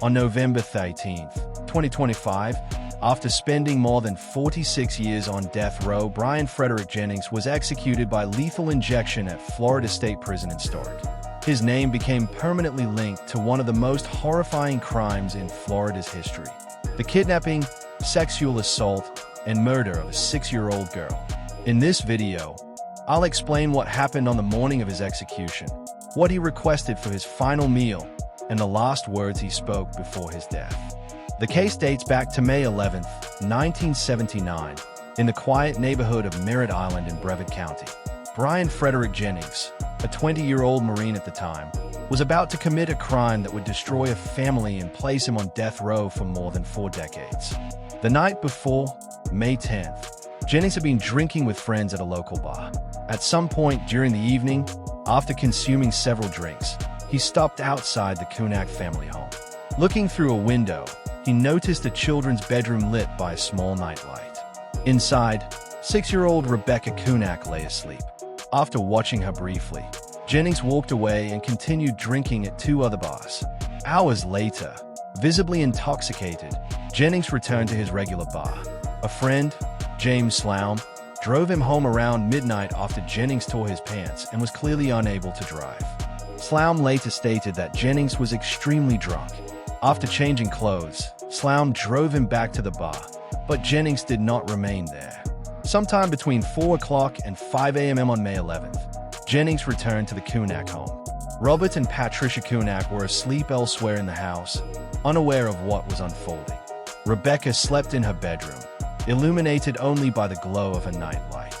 On November 13, 2025, after spending more than 46 years on death row, Bryan Frederick Jennings was executed by lethal injection at Florida State Prison in Stark. His name became permanently linked to one of the most horrifying crimes in Florida's history: the kidnapping, sexual assault, and murder of a 6-year-old girl. In this video, I'll explain what happened on the morning of his execution, what he requested for his final meal, and the last words he spoke before his death. The case dates back to May 11, 1979, in the quiet neighborhood of Merritt Island in Brevard County. Bryan Frederick Jennings, a 20-year-old Marine at the time, was about to commit a crime that would destroy a family and place him on death row for more than 4 decades. The night before, May 10th, Jennings had been drinking with friends at a local bar. At some point during the evening, after consuming several drinks, he stopped outside the Kunak family home. Looking through a window, he noticed a children's bedroom lit by a small nightlight. Inside, 6-year-old Rebecca Kunak lay asleep. After watching her briefly, Jennings walked away and continued drinking at 2 other bars. Hours later, visibly intoxicated, Jennings returned to his regular bar. A friend, James Sloum, drove him home around midnight after Jennings tore his pants and was clearly unable to drive. Sloum later stated that Jennings was extremely drunk. After changing clothes, Sloum drove him back to the bar, but Jennings did not remain there. Sometime between 4 o'clock and 5 a.m. on May 11th, Jennings returned to the Kunak home. Robert and Patricia Kunak were asleep elsewhere in the house, unaware of what was unfolding. Rebecca slept in her bedroom, illuminated only by the glow of a nightlight.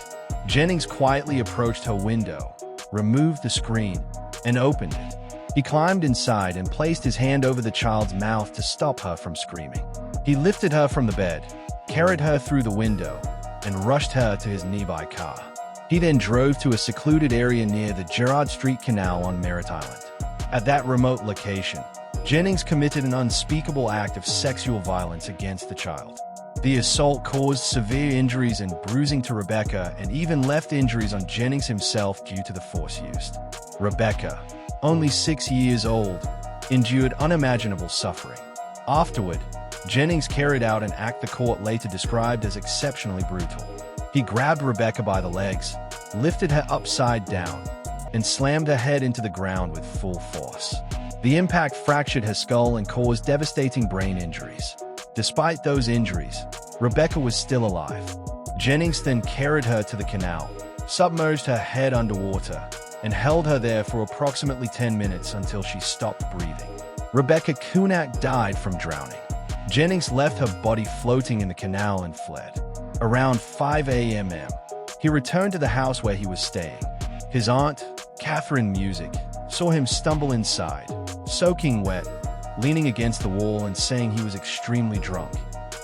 Jennings quietly approached her window, removed the screen, and opened it. He climbed inside and placed his hand over the child's mouth to stop her from screaming. He lifted her from the bed, carried her through the window, and rushed her to his nearby car. He then drove to a secluded area near the Gerard Street Canal on Merritt Island. At that remote location, Jennings committed an unspeakable act of sexual violence against the child. The assault caused severe injuries and bruising to Rebecca and even left injuries on Jennings himself due to the force used. Rebecca, only 6 years old, endured unimaginable suffering. Afterward, Jennings carried out an act the court later described as exceptionally brutal. He grabbed Rebecca by the legs, lifted her upside down, and slammed her head into the ground with full force. The impact fractured her skull and caused devastating brain injuries. Despite those injuries, Rebecca was still alive. Jennings then carried her to the canal, submerged her head underwater, and held her there for approximately 10 minutes until she stopped breathing. Rebecca Kunak died from drowning. Jennings left her body floating in the canal and fled. Around 5 a.m., he returned to the house where he was staying. His aunt, Catherine Music, saw him stumble inside, soaking wet, leaning against the wall and saying he was extremely drunk.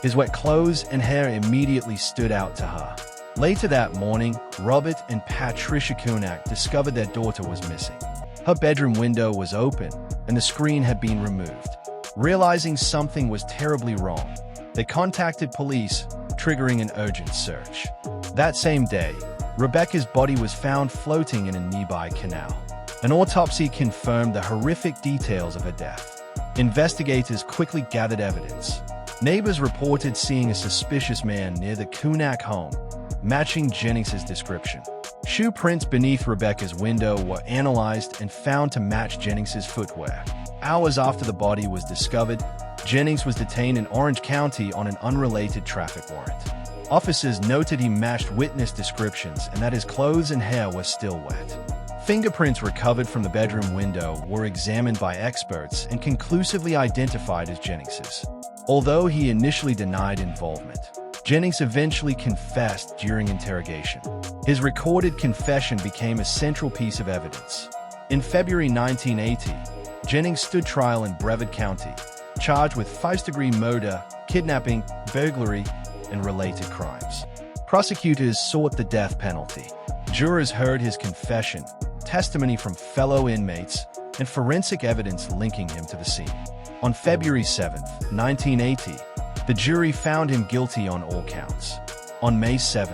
His wet clothes and hair immediately stood out to her. Later that morning, Robert and Patricia Kunak discovered their daughter was missing. Her bedroom window was open, and the screen had been removed. Realizing something was terribly wrong, they contacted police, triggering an urgent search. That same day, Rebecca's body was found floating in a nearby canal. An autopsy confirmed the horrific details of her death. Investigators quickly gathered evidence. Neighbors reported seeing a suspicious man near the Kunak home, matching Jennings's description. Shoe prints beneath Rebecca's window were analyzed and found to match Jennings's footwear. Hours after the body was discovered, Jennings was detained in Orange County on an unrelated traffic warrant. Officers noted he matched witness descriptions and that his clothes and hair were still wet. Fingerprints recovered from the bedroom window were examined by experts and conclusively identified as Jennings's. Although he initially denied involvement, Jennings eventually confessed during interrogation. His recorded confession became a central piece of evidence. In February 1980, Jennings stood trial in Brevard County, charged with first-degree murder, kidnapping, burglary, and related crimes. Prosecutors sought the death penalty. Jurors heard his confession, testimony from fellow inmates, and forensic evidence linking him to the scene. On February 7, 1980, the jury found him guilty on all counts. On May 7,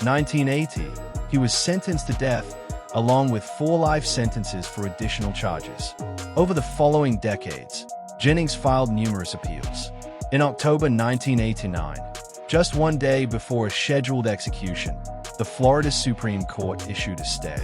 1980, he was sentenced to death, along with 4 life sentences for additional charges. Over the following decades, Jennings filed numerous appeals. In October 1989, just one day before a scheduled execution, the Florida Supreme Court issued a stay.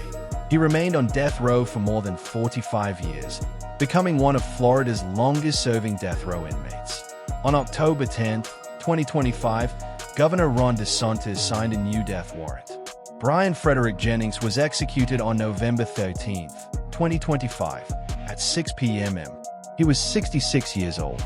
He remained on death row for more than 45 years, becoming one of Florida's longest-serving death row inmates. On October 10, 2025, Governor Ron DeSantis signed a new death warrant. Bryan Frederick Jennings was executed on November 13, 2025, at 6 p.m. He was 66 years old.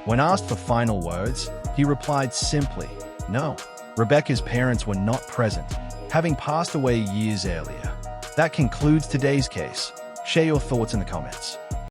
When asked for final words, he replied simply, "No." Rebecca's parents were not present, having passed away years earlier. That concludes today's case. Share your thoughts in the comments.